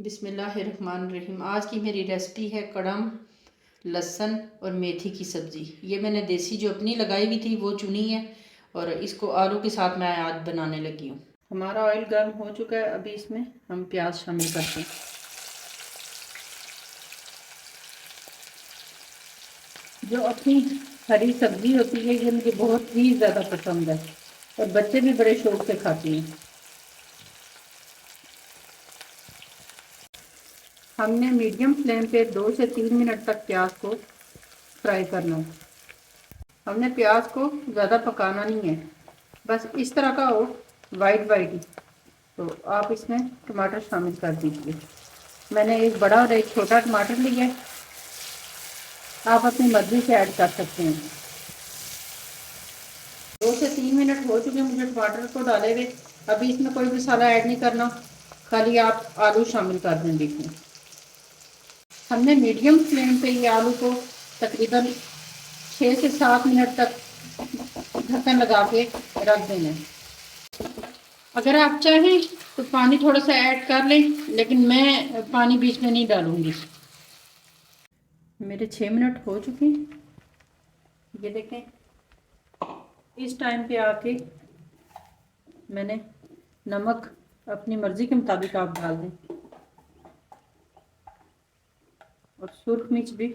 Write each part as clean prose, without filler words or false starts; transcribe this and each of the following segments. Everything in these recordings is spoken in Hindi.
बिस्मिल्लाहिर्रहमानिर्रहीम। आज की मेरी रेसिपी है कड़म, लहसुन और मेथी की सब्ज़ी। ये मैंने देसी जो अपनी लगाई हुई थी वो चुनी है और इसको आलू के साथ मैं आज बनाने लगी हूँ। हमारा ऑयल गर्म हो चुका है। अभी इसमें हम प्याज शामिल करते हैं। जो अपनी हरी सब्ज़ी होती है ये मुझे बहुत ही ज़्यादा पसंद है और बच्चे भी बड़े शौक से खाते हैं। हमने मीडियम फ्लेम पे 2 से 3 मिनट तक प्याज को फ्राई करना है। हमने प्याज को ज़्यादा पकाना नहीं है, बस इस तरह का हो वाइट वाइट ही। तो आप इसमें टमाटर शामिल कर दीजिए। मैंने एक बड़ा और एक छोटा टमाटर लिया है, आप अपनी मर्ज़ी से ऐड कर सकते हैं। 2 से 3 मिनट हो चुके हैं मुझे टमाटर को डाले हुए। अभी इसमें कोई मसाला ऐड नहीं करना, खाली आप आलू शामिल कर दें। देखिए हमने मीडियम फ्लेम पे ये आलू को तकरीबन 6 से 7 मिनट तक ढक्कन लगा के रख देना है। अगर आप चाहें तो पानी थोड़ा सा ऐड कर लें, लेकिन मैं पानी बीच में नहीं डालूंगी। मेरे 6 मिनट हो चुके हैं। ये देखें, इस टाइम पे आके मैंने नमक अपनी मर्ज़ी के मुताबिक आप डाल दें और सुर्ख मिर्च भी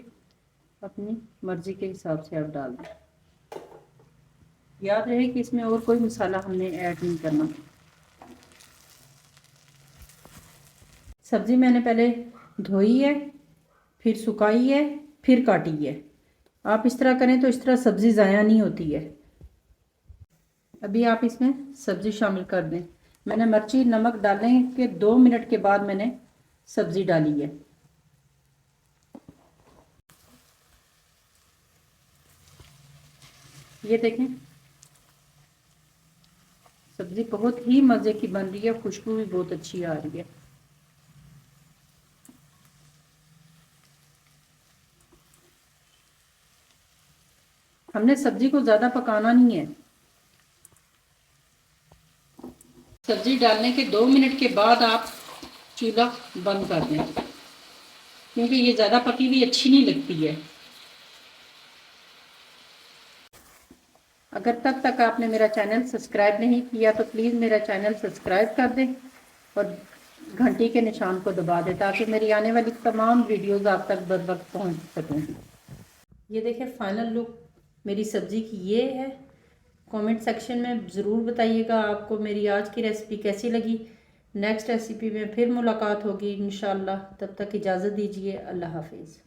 अपनी मर्ज़ी के हिसाब से आप डाल दें। याद रहे कि इसमें और कोई मसाला हमने ऐड नहीं करना। सब्ज़ी मैंने पहले धोई है, फिर सुखाई है, फिर काटी है। आप इस तरह करें तो इस तरह सब्ज़ी ज़ाया नहीं होती है। अभी आप इसमें सब्ज़ी शामिल कर दें। मैंने मिर्ची नमक डालने के 2 मिनट के बाद मैंने सब्ज़ी डाली है। ये देखें, सब्ज़ी बहुत ही मज़े की बन रही है, खुशबू भी बहुत अच्छी आ रही है। हमने सब्ज़ी को ज़्यादा पकाना नहीं है। सब्ज़ी डालने के 2 मिनट के बाद आप चूल्हा बंद कर दें, क्योंकि ये ज़्यादा पकी हुई अच्छी नहीं लगती है। अगर तब तक आपने मेरा चैनल सब्सक्राइब नहीं किया तो प्लीज़ मेरा चैनल सब्सक्राइब कर दें और घंटी के निशान को दबा दें, ताकि मेरी आने वाली तमाम वीडियोस आप तक बर वक्त पहुँच सकें। ये देखिए फाइनल लुक मेरी सब्ज़ी की ये है। कमेंट सेक्शन में ज़रूर बताइएगा आपको मेरी आज की रेसिपी कैसी लगी। नेक्स्ट रेसिपी में फिर मुलाकात होगी इंशाल्लाह। तब तक इजाज़त दीजिए। अल्लाह हाफिज़।